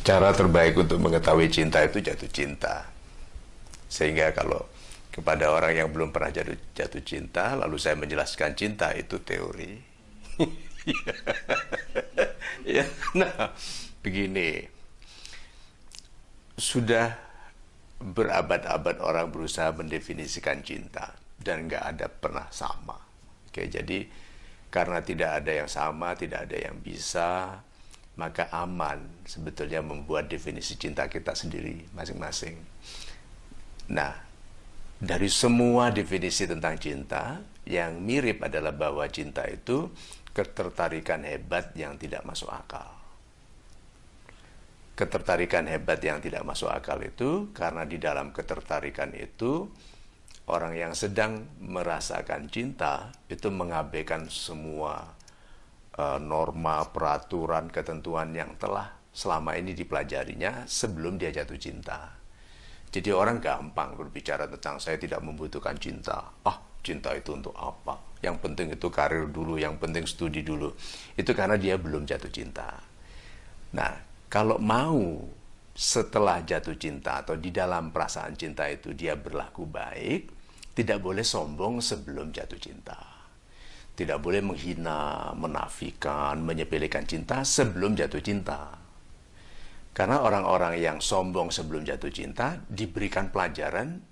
Cara terbaik untuk mengetahui cinta itu jatuh cinta. Sehingga kalau kepada orang yang belum pernah jatuh cinta, lalu saya menjelaskan cinta itu teori. Ya, nah, begini. Sudah berabad-abad orang berusaha mendefinisikan cinta dan nggak ada pernah sama. Oke, jadi karena tidak ada yang sama, tidak ada yang bisa, maka aman sebetulnya membuat definisi cinta kita sendiri masing-masing. Nah, dari semua definisi tentang cinta, yang mirip adalah bahwa cinta itu ketertarikan hebat yang tidak masuk akal. Ketertarikan hebat yang tidak masuk akal itu karena di dalam ketertarikan itu orang yang sedang merasakan cinta itu mengabaikan semua norma, peraturan, ketentuan yang telah selama ini dipelajarinya sebelum dia jatuh cinta. Jadi orang gampang berbicara tentang saya tidak membutuhkan cinta. Ah, cinta itu untuk apa? Yang penting itu karir dulu, yang penting studi dulu. Itu karena dia belum jatuh cinta. Nah, kalau mau setelah jatuh cinta atau di dalam perasaan cinta itu dia berlaku baik, tidak boleh sombong sebelum jatuh cinta. Tidak boleh menghina, menafikan, menyepelekan cinta sebelum jatuh cinta. Karena orang-orang yang sombong sebelum jatuh cinta diberikan pelajaran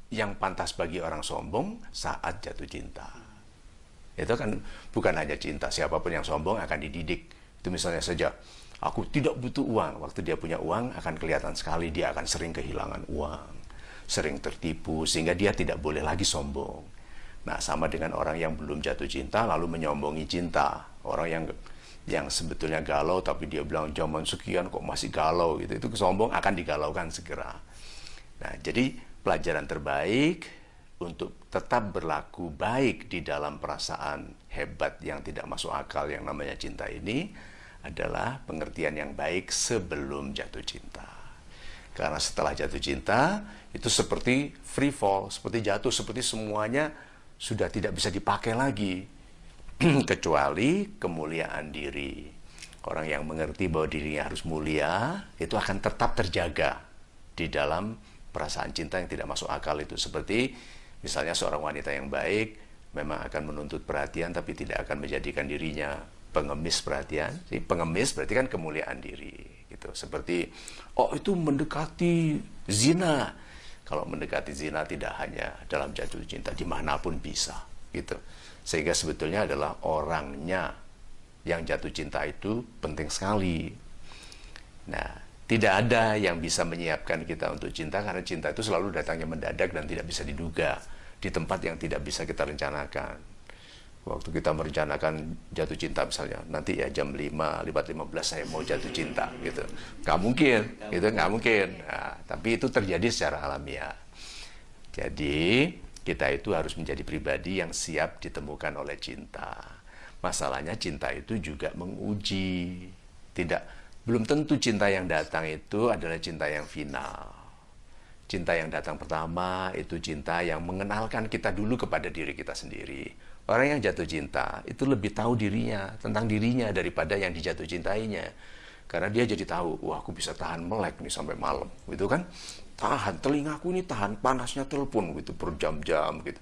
yang pantas bagi orang sombong saat jatuh cinta. Itu kan bukan hanya cinta, siapapun yang sombong akan dididik. Itu misalnya saja, aku tidak butuh uang. Waktu dia punya uang akan kelihatan sekali dia akan sering kehilangan uang, sering tertipu, sehingga dia tidak boleh lagi sombong. Nah, sama dengan orang yang belum jatuh cinta lalu menyombongi cinta. Orang yang sebetulnya galau tapi dia bilang zaman sekian kok masih galau gitu. Itu sombong akan digalaukan segera. Nah, jadi pelajaran terbaik untuk tetap berlaku baik di dalam perasaan hebat yang tidak masuk akal yang namanya cinta ini adalah pengertian yang baik sebelum jatuh cinta. Karena setelah jatuh cinta itu seperti free fall, seperti jatuh, seperti semuanya sudah tidak bisa dipakai lagi kecuali kemuliaan diri. Orang yang mengerti bahwa dirinya harus mulia itu akan tetap terjaga di dalam perasaan cinta yang tidak masuk akal itu. Seperti misalnya seorang wanita yang baik memang akan menuntut perhatian tapi tidak akan menjadikan dirinya pengemis perhatian. Jadi pengemis berarti kan kemuliaan diri gitu. Seperti oh itu mendekati zina. Kalau mendekati zina tidak hanya dalam jatuh cinta, dimanapun bisa gitu. Sehingga sebetulnya adalah orangnya yang jatuh cinta itu penting sekali. Nah, tidak ada yang bisa menyiapkan kita untuk cinta karena cinta itu selalu datangnya mendadak dan tidak bisa diduga di tempat yang tidak bisa kita rencanakan. Waktu kita merencanakan jatuh cinta misalnya, nanti ya jam 5, 5:15 saya mau jatuh cinta gitu. Nggak mungkin, gitu nggak mungkin. Nah, tapi itu terjadi secara alamiah. Jadi kita itu harus menjadi pribadi yang siap ditemukan oleh cinta. Masalahnya cinta itu juga menguji. Belum tentu cinta yang datang itu adalah cinta yang final. Cinta yang datang pertama itu cinta yang mengenalkan kita dulu kepada diri kita sendiri. Orang yang jatuh cinta itu lebih tahu dirinya, tentang dirinya daripada yang dijatuh cintainya. Karena dia jadi tahu, wah aku bisa tahan melek nih sampai malam, gitu kan? Tahan, telingaku ini tahan panasnya telepon gitu berjam-jam gitu.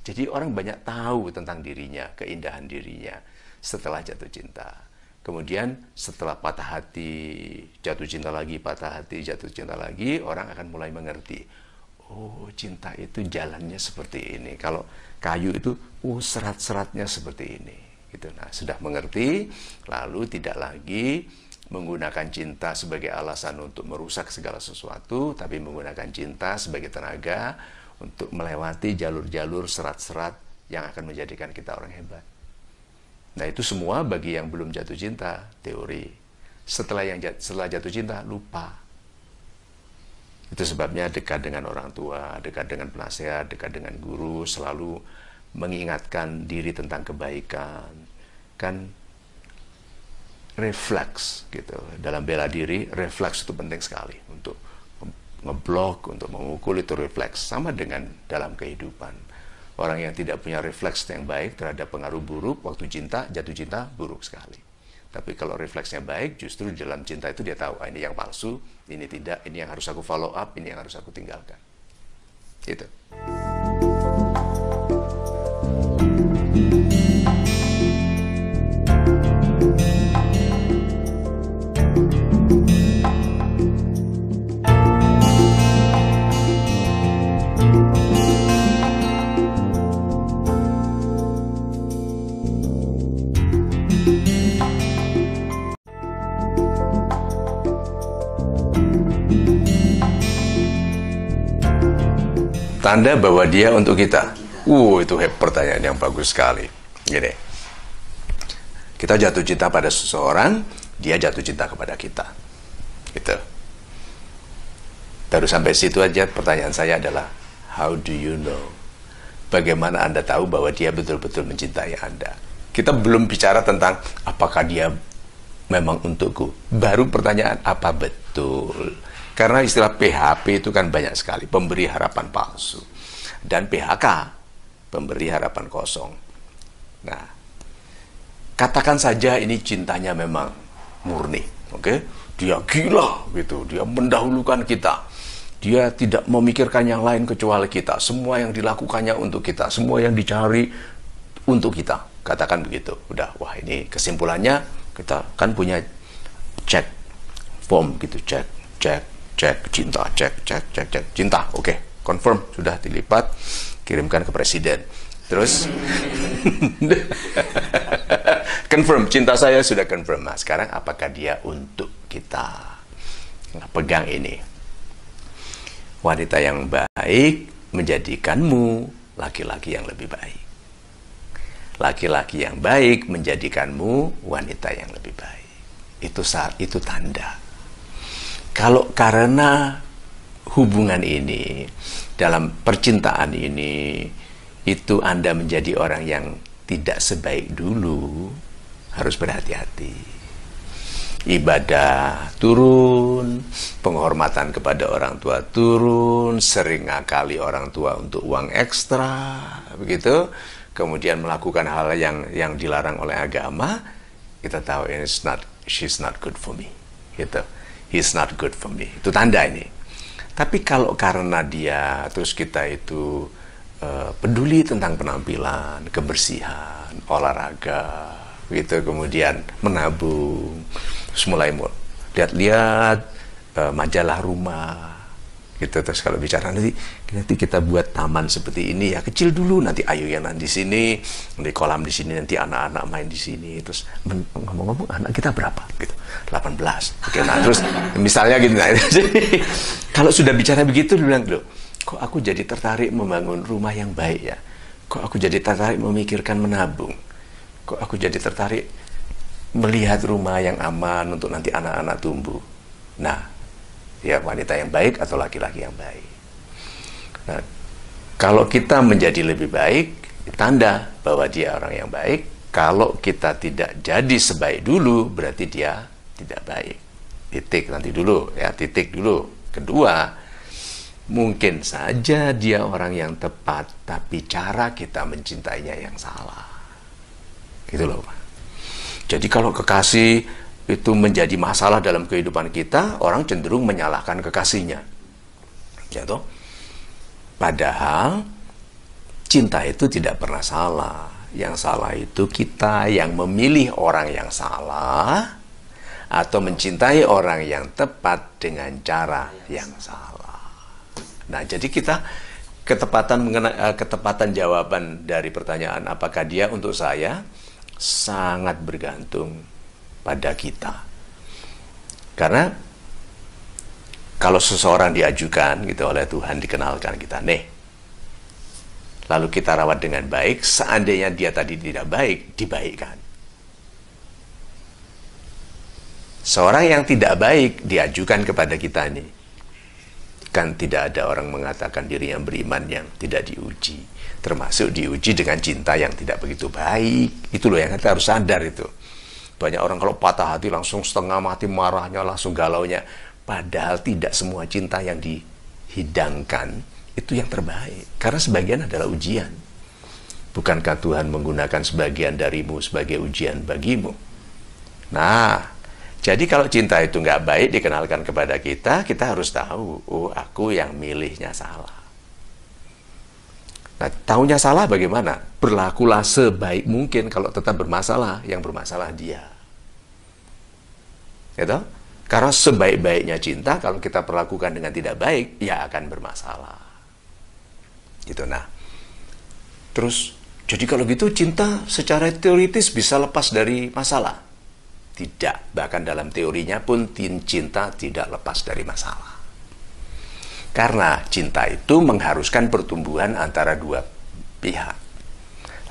Jadi orang banyak tahu tentang dirinya, keindahan dirinya setelah jatuh cinta. Kemudian setelah patah hati, jatuh cinta lagi, patah hati, jatuh cinta lagi, orang akan mulai mengerti. Oh, cinta itu jalannya seperti ini. Kalau kayu itu, serat-seratnya seperti ini. Gitu. Nah, sudah mengerti, lalu tidak lagi menggunakan cinta sebagai alasan untuk merusak segala sesuatu, tapi menggunakan cinta sebagai tenaga untuk melewati jalur-jalur serat-serat yang akan menjadikan kita orang hebat. Nah, itu semua bagi yang belum jatuh cinta, teori. Setelah jatuh cinta, lupa. Itu sebabnya dekat dengan orang tua, dekat dengan penasehat, dekat dengan guru, selalu mengingatkan diri tentang kebaikan. Kan refleks gitu. Dalam bela diri, refleks itu penting sekali. Untuk ngeblok, untuk memukul itu refleks. Sama dengan dalam kehidupan. Orang yang tidak punya refleks yang baik terhadap pengaruh buruk, waktu cinta, jatuh cinta, buruk sekali. Tapi kalau refleksnya baik, justru di dalam cinta itu dia tahu, ini yang palsu, ini tidak, ini yang harus aku follow up, ini yang harus aku tinggalkan. Itu. Tanda bahwa dia untuk kita. Itu pertanyaan yang bagus sekali. Gini, kita jatuh cinta pada seseorang, dia jatuh cinta kepada kita. Gitu. Baru sampai situ aja pertanyaan saya adalah, how do you know? Bagaimana Anda tahu bahwa dia betul-betul mencintai Anda? Kita belum bicara tentang apakah dia memang untukku. Baru pertanyaan, apa betul? Karena istilah PHP itu kan banyak sekali, pemberi harapan palsu. Dan PHK, pemberi harapan kosong. Nah, katakan saja ini cintanya memang murni, oke? Dia gila, gitu. Dia mendahulukan kita. Dia tidak memikirkan yang lain kecuali kita. Semua yang dilakukannya untuk kita, semua yang dicari untuk kita. Katakan begitu. Udah, wah ini kesimpulannya, kita kan punya cek form gitu, cek, cinta, cek, cinta, oke, confirm, sudah dilipat, kirimkan ke presiden. Terus, confirm, cinta saya sudah confirm. Nah, sekarang apakah dia untuk kita? Nah, pegang ini. Wanita yang baik menjadikanmu laki-laki yang lebih baik. Laki-laki yang baik menjadikanmu wanita yang lebih baik. Itu tanda. Kalau karena hubungan ini, dalam percintaan ini, itu Anda menjadi orang yang tidak sebaik dulu, harus berhati-hati. Ibadah turun, penghormatan kepada orang tua turun, sering ngakali orang tua untuk uang ekstra, begitu. Kemudian melakukan hal yang dilarang oleh agama, kita tahu she's not good for me, gitu. He's not good for me. Itu tanda ini. Tapi kalau karena dia, terus kita itu peduli tentang penampilan, kebersihan, olahraga, gitu, kemudian menabung, terus mulai lihat-lihat majalah rumah, gitu. Terus kalau bicara nanti kita buat taman seperti ini ya, kecil dulu, nanti ayunan di sini, nanti kolam di sini, nanti anak-anak main di sini. Terus ngomong-ngomong, anak kita berapa? Gitu, 18. Oke, nah terus misalnya gitu. Nah, kalau sudah bicara begitu, dia bilang, loh, kok aku jadi tertarik membangun rumah yang baik ya? Kok aku jadi tertarik memikirkan menabung? Kok aku jadi tertarik melihat rumah yang aman untuk nanti anak-anak tumbuh? Nah, ya wanita yang baik atau laki-laki yang baik. Nah, kalau kita menjadi lebih baik, tanda bahwa dia orang yang baik. Kalau kita tidak jadi sebaik dulu, berarti dia tidak baik. Titik nanti dulu, ya, titik dulu. Kedua, mungkin saja dia orang yang tepat, tapi cara kita mencintainya yang salah. Gitu loh, Pak. Jadi kalau kekasih itu menjadi masalah dalam kehidupan kita, orang cenderung menyalahkan kekasihnya. Ya toh? Padahal cinta itu tidak pernah salah. Yang salah itu kita yang memilih orang yang salah atau mencintai orang yang tepat dengan cara yang salah. Nah, jadi kita ketepatan jawaban dari pertanyaan apakah dia untuk saya sangat bergantung pada kita. Karena kalau seseorang diajukan gitu oleh Tuhan, dikenalkan kita, nih, lalu kita rawat dengan baik, seandainya dia tadi tidak baik, dibaikkan. Seorang yang tidak baik diajukan kepada kita nih. Kan tidak ada orang mengatakan diri yang beriman yang tidak diuji. Termasuk diuji dengan cinta yang tidak begitu baik. Itu loh yang kita harus sadar itu. Banyak orang kalau patah hati langsung setengah mati marahnya, langsung galaunya. Padahal tidak semua cinta yang dihidangkan itu yang terbaik. Karena sebagian adalah ujian. Bukankah Tuhan menggunakan sebagian darimu sebagai ujian bagimu? Nah, jadi kalau cinta itu nggak baik dikenalkan kepada kita, kita harus tahu, oh aku yang milihnya salah. Nah, tahunya salah bagaimana? Berlakulah sebaik mungkin kalau tetap bermasalah, yang bermasalah dia. Gitu? Karena sebaik-baiknya cinta, kalau kita perlakukan dengan tidak baik, ya akan bermasalah. Gitu, nah. Terus, jadi kalau gitu cinta secara teoritis bisa lepas dari masalah? Tidak, bahkan dalam teorinya pun cinta tidak lepas dari masalah. Karena cinta itu mengharuskan pertumbuhan antara dua pihak.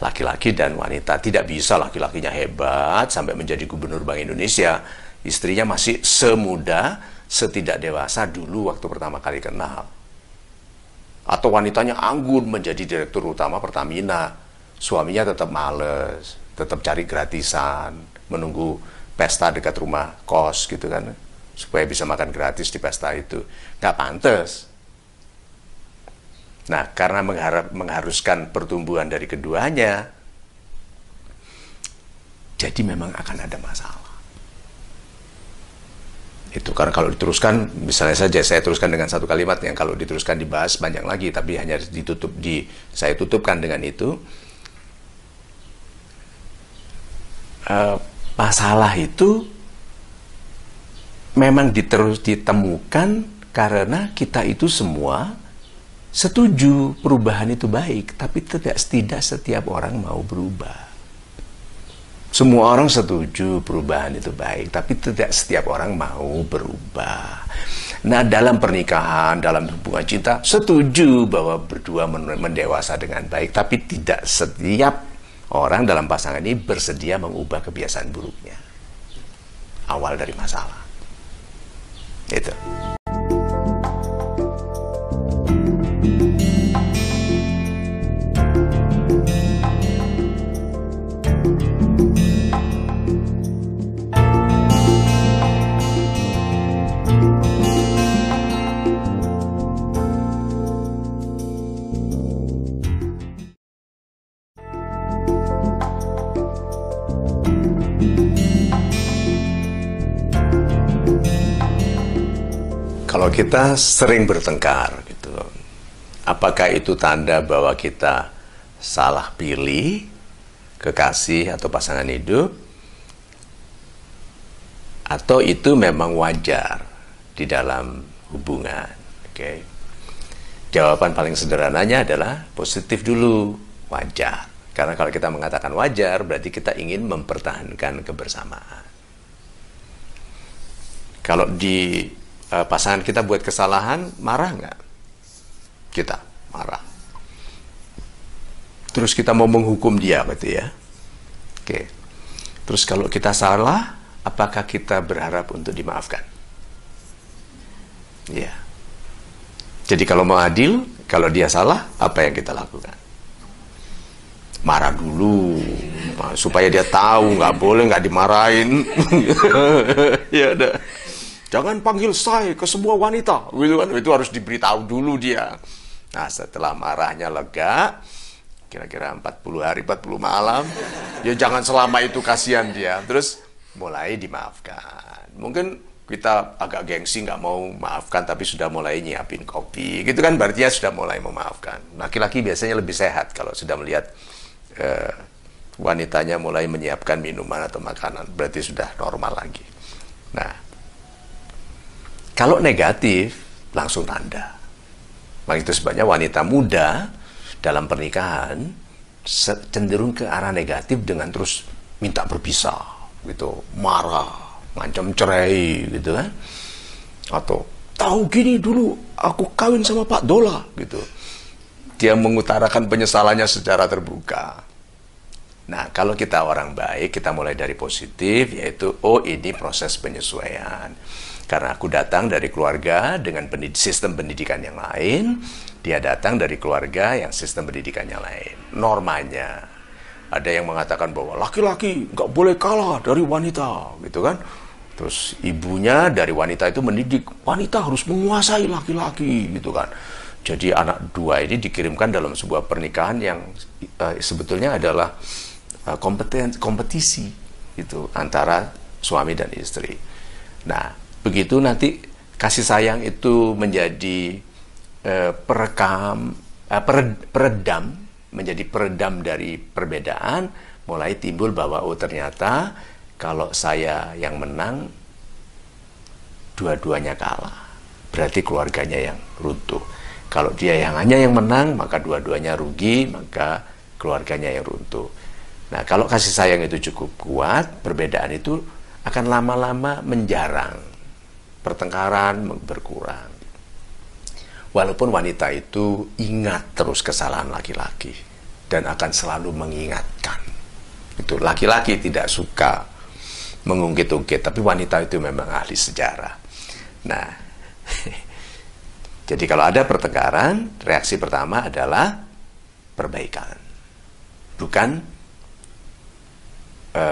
Laki-laki dan wanita. Tidak bisa laki-lakinya hebat sampai menjadi gubernur Bank Indonesia. Istrinya masih semuda, setidak dewasa dulu waktu pertama kali kenal. Atau wanitanya anggun menjadi direktur utama Pertamina. Suaminya tetap males, tetap cari gratisan, menunggu pesta dekat rumah kos gitu kan, supaya bisa makan gratis di pesta itu. Nggak pantas. Nah, karena mengharuskan pertumbuhan dari keduanya, jadi memang akan ada masalah. Itu karena kalau diteruskan, misalnya saja saya teruskan dengan satu kalimat yang kalau diteruskan dibahas panjang lagi, tapi hanya saya tutupkan dengan itu. Masalah itu memang ditemukan karena kita itu semua setuju perubahan itu baik, tapi tidak setiap orang mau berubah. Semua orang setuju perubahan itu baik, tapi tidak setiap orang mau berubah. Nah, dalam pernikahan, dalam hubungan cinta, setuju bahwa berdua mendewasa dengan baik, tapi tidak setiap orang dalam pasangan ini bersedia mengubah kebiasaan buruknya. Awal dari masalah. Itu. Kalau kita sering bertengkar gitu, apakah itu tanda bahwa kita salah pilih kekasih atau pasangan hidup, atau itu memang wajar di dalam hubungan? Oke. Jawaban paling sederhananya adalah positif dulu, wajar. Karena kalau kita mengatakan wajar, berarti kita ingin mempertahankan kebersamaan. Kalau di pasangan kita buat kesalahan, marah nggak? Kita marah. Terus kita mau menghukum dia, gitu ya. Oke. Terus kalau kita salah, apakah kita berharap untuk dimaafkan? Ya. Jadi kalau mau adil, kalau dia salah, apa yang kita lakukan? Marah dulu, supaya dia tahu, nggak boleh nggak dimarahin. Ya udah. Jangan panggil saya ke semua wanita, gitu kan? Itu harus diberitahu dulu dia. Nah, setelah marahnya lega, kira-kira 40 hari, 40 malam, ya jangan selama itu, kasihan dia. Terus mulai dimaafkan. Mungkin kita agak gengsi, nggak mau maafkan, tapi sudah mulai nyiapin kopi. Gitu kan, berarti ya sudah mulai memaafkan. Laki-laki biasanya lebih sehat kalau sudah melihat wanitanya mulai menyiapkan minuman atau makanan. Berarti sudah normal lagi. Nah, kalau negatif, langsung tanda. Maka itu sebabnya wanita muda dalam pernikahan cenderung ke arah negatif dengan terus minta berpisah, gitu, marah, ngancam cerai, gitu kan? Atau tahu gini dulu aku kawin sama Pak Dola, gitu. Dia mengutarakan penyesalannya secara terbuka. Nah, kalau kita orang baik, kita mulai dari positif, yaitu, oh ini proses penyesuaian. Karena aku datang dari keluarga dengan sistem pendidikan yang lain, dia datang dari keluarga yang sistem pendidikan yang lain. Normanya, ada yang mengatakan bahwa laki-laki nggak boleh kalah dari wanita, gitu kan? Terus ibunya dari wanita itu mendidik, wanita harus menguasai laki-laki, gitu kan? Jadi anak dua ini dikirimkan dalam sebuah pernikahan yang sebetulnya adalah kompetisi, gitu, antara suami dan istri. Nah, begitu nanti kasih sayang itu menjadi peredam, menjadi peredam dari perbedaan, mulai timbul bahwa oh ternyata kalau saya yang menang, dua-duanya kalah. Berarti keluarganya yang runtuh. Kalau dia yang hanya yang menang, maka dua-duanya rugi, maka keluarganya yang runtuh. Nah, kalau kasih sayang itu cukup kuat, perbedaan itu akan lama-lama menjarang. Pertengkaran berkurang. Walaupun wanita itu ingat terus kesalahan laki-laki dan akan selalu mengingatkan. Itu laki-laki tidak suka mengungkit-ungkit, tapi wanita itu memang ahli sejarah. Nah, jadi kalau ada pertengkaran, reaksi pertama adalah perbaikan. Bukan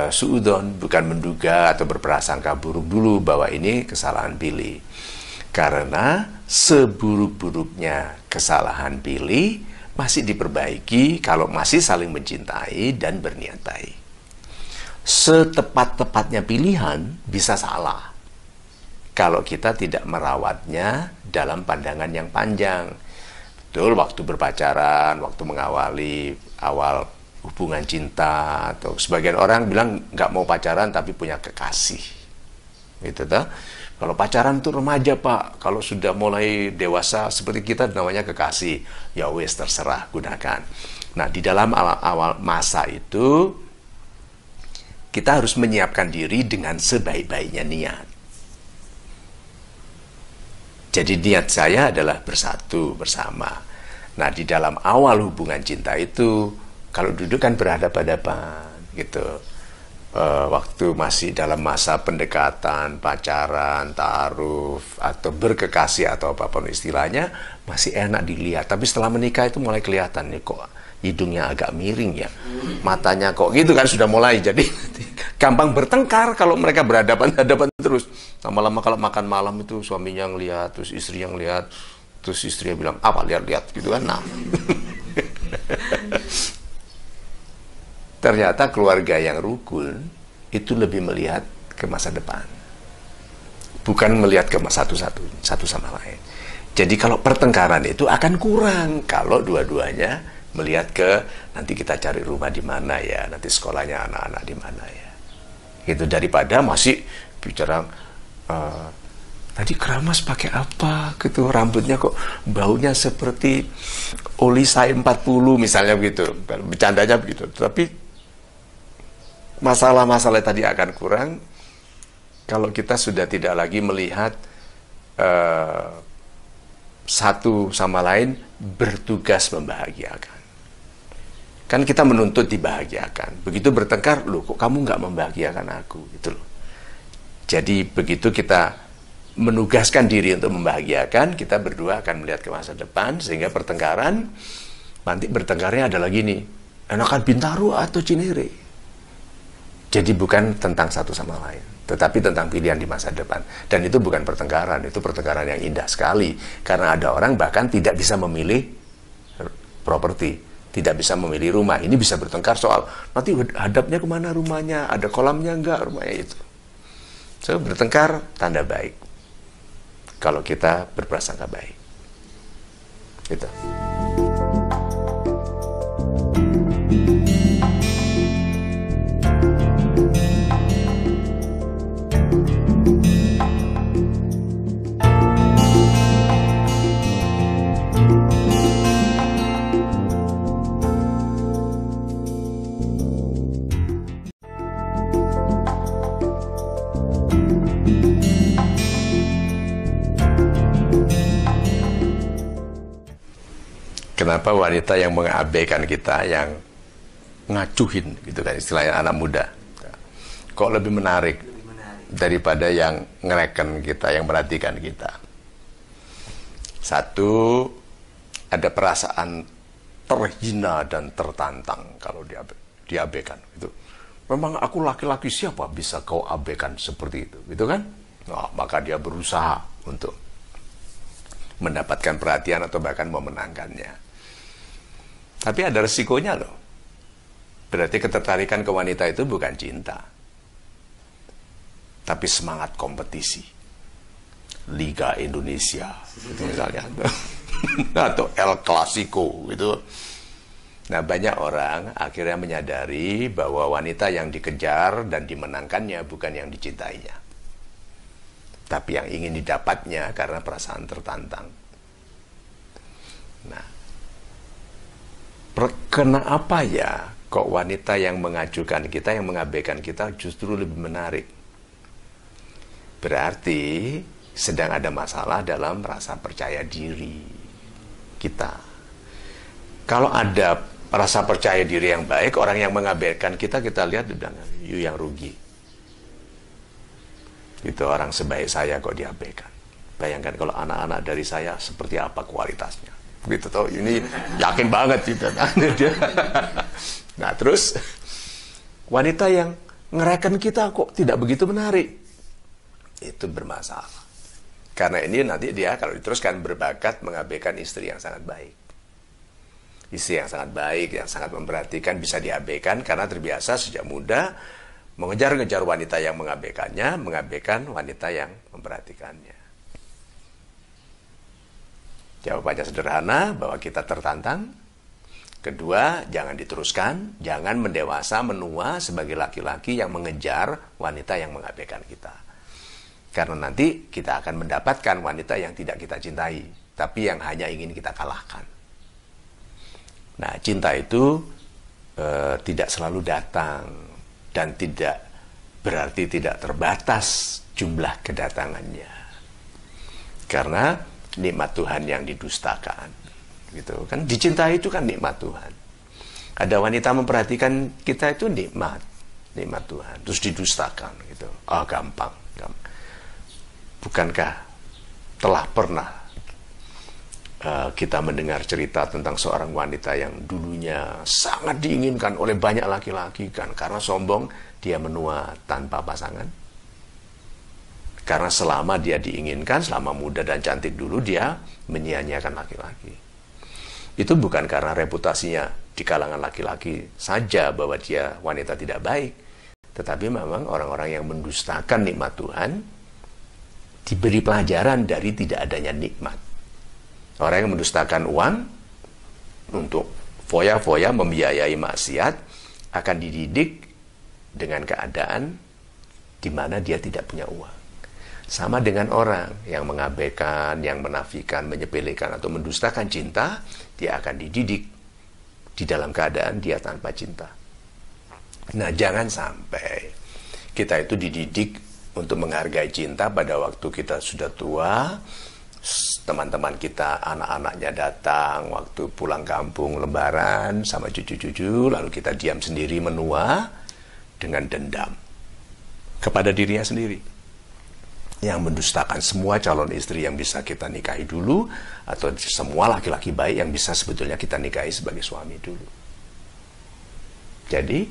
suudon, bukan menduga atau berprasangka buruk dulu bahwa ini kesalahan Billy. Karena seburuk-buruknya kesalahan Billy masih diperbaiki kalau masih saling mencintai dan berniat baik. Setepat-tepatnya pilihan bisa salah kalau kita tidak merawatnya dalam pandangan yang panjang. Betul, waktu berpacaran, waktu mengawali awal hubungan cinta, atau sebagian orang bilang nggak mau pacaran tapi punya kekasih, gitu toh. Kalau pacaran tuh remaja Pak, kalau sudah mulai dewasa seperti kita namanya kekasih. Ya wes terserah, gunakan. Nah, di dalam awal masa itu kita harus menyiapkan diri dengan sebaik-baiknya niat. Jadi niat saya adalah bersatu bersama. Nah, di dalam awal hubungan cinta itu kalau duduk kan berhadapan-hadapan gitu. Waktu masih dalam masa pendekatan, pacaran, ta'aruf, atau berkekasih atau apapun istilahnya, masih enak dilihat. Tapi setelah menikah itu mulai kelihatan nih, kok hidungnya agak miring ya, matanya kok gitu kan, sudah mulai. Jadi gampang bertengkar kalau mereka berhadapan-hadapan terus. Lama-lama kalau makan malam itu suaminya ngelihat, terus istri yang lihat, terus istrinya bilang apa lihat-lihat gitu kan. Nah, ternyata keluarga yang rukun itu lebih melihat ke masa depan, bukan melihat ke satu sama lain. Jadi kalau pertengkaran itu akan kurang kalau dua-duanya melihat ke nanti kita cari rumah di mana ya, nanti sekolahnya anak-anak di mana ya. Gitu, daripada masih bicara tadi keramas pakai apa gitu, rambutnya kok baunya seperti oli Sai 40 misalnya begitu. Bercandanya begitu. Tapi masalah-masalah tadi akan kurang kalau kita sudah tidak lagi melihat satu sama lain bertugas membahagiakan. Kan kita menuntut dibahagiakan. Begitu bertengkar, loh kok kamu nggak membahagiakan aku, gitu loh. Jadi begitu kita menugaskan diri untuk membahagiakan, kita berdua akan melihat ke masa depan, sehingga pertengkaran nanti bertengkarnya adalah gini, enakan Bintaro atau Cinere. Jadi bukan tentang satu sama lain, tetapi tentang pilihan di masa depan. Dan itu bukan pertengkaran, itu pertengkaran yang indah sekali. Karena ada orang bahkan tidak bisa memilih properti, tidak bisa memilih rumah. Ini bisa bertengkar soal, nanti hadapnya kemana rumahnya, ada kolamnya enggak rumahnya itu. So, bertengkar tanda baik. Kalau kita berprasangka baik. Gitu. Kenapa wanita yang mengabaikan kita, yang ngacuhin gitu kan, istilahnya anak muda, kok lebih menarik daripada yang ngereken kita, yang merhatikan kita? Satu, ada perasaan terhina dan tertantang kalau diabaikan. Itu memang aku laki-laki, siapa bisa kau abaikan seperti itu, gitu kan? Nah, maka dia berusaha untuk mendapatkan perhatian atau bahkan memenangkannya. Tapi ada resikonya loh. Berarti ketertarikan ke wanita itu bukan cinta. tapi semangat kompetisi. Liga Indonesia, gitu misalnya. Atau El Clasico, gitu. Nah, banyak orang akhirnya menyadari bahwa wanita yang dikejar dan dimenangkannya bukan yang dicintainya, tapi yang ingin didapatnya karena perasaan tertantang. Nah, kenapa ya kok wanita yang mengajukan kita, yang mengabaikan kita justru lebih menarik? Berarti sedang ada masalah dalam rasa percaya diri kita. Kalau ada rasa percaya diri yang baik, orang yang mengabaikan kita, kita lihat udah, you yang rugi. Itu orang sebaik saya kok diabaikan. Bayangkan kalau anak-anak dari saya seperti apa kualitasnya. Gitu toh, ini yakin banget gitu. Nah, terus wanita yang ngereken kita kok tidak begitu menarik, itu bermasalah. Karena ini nanti dia kalau diteruskan berbakat mengabaikan istri yang sangat baik. Istri yang sangat baik, yang sangat memperhatikan bisa diabaikan karena terbiasa sejak muda mengejar-ngejar wanita yang mengabaikannya, mengabaikan wanita yang memperhatikannya. Jawabannya sederhana, bahwa kita tertantang. Kedua, jangan diteruskan, jangan mendewasa, menua sebagai laki-laki yang mengejar wanita yang mengabaikan kita. Karena nanti kita akan mendapatkan wanita yang tidak kita cintai, tapi yang hanya ingin kita kalahkan. Nah, cinta itu tidak selalu datang dan tidak berarti tidak terbatas jumlah kedatangannya. Karena nikmat Tuhan yang didustakan, gitu kan? Dicintai itu kan nikmat Tuhan. Ada wanita memperhatikan kita itu nikmat Tuhan, terus didustakan, gitu. Oh, gampang. Bukankah telah pernah kita mendengar cerita tentang seorang wanita yang dulunya sangat diinginkan oleh banyak laki-laki kan, karena sombong dia menua tanpa pasangan. Karena selama dia diinginkan, selama muda dan cantik dulu dia menyia-nyiakan laki-laki. Itu bukan karena reputasinya di kalangan laki-laki saja bahwa dia wanita tidak baik, tetapi memang orang-orang yang mendustakan nikmat Tuhan diberi pelajaran dari tidak adanya nikmat. Orang yang mendustakan uang untuk foya-foya membiayai maksiat akan dididik dengan keadaan di mana dia tidak punya uang. Sama dengan orang yang mengabaikan, yang menafikan, menyepelekan atau mendustakan cinta, dia akan dididik di dalam keadaan dia tanpa cinta. Nah, jangan sampai kita itu dididik untuk menghargai cinta pada waktu kita sudah tua, teman-teman kita, anak-anaknya datang waktu pulang kampung lebaran sama cucu-cucu, lalu kita diam sendiri menua dengan dendam kepada dirinya sendiri, yang mendustakan semua calon istri yang bisa kita nikahi dulu, atau semua laki-laki baik yang bisa sebetulnya kita nikahi sebagai suami dulu. Jadi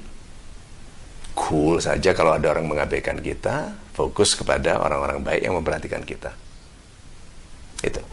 cool saja kalau ada orang mengabaikan kita, fokus kepada orang-orang baik yang memperhatikan kita. Itu.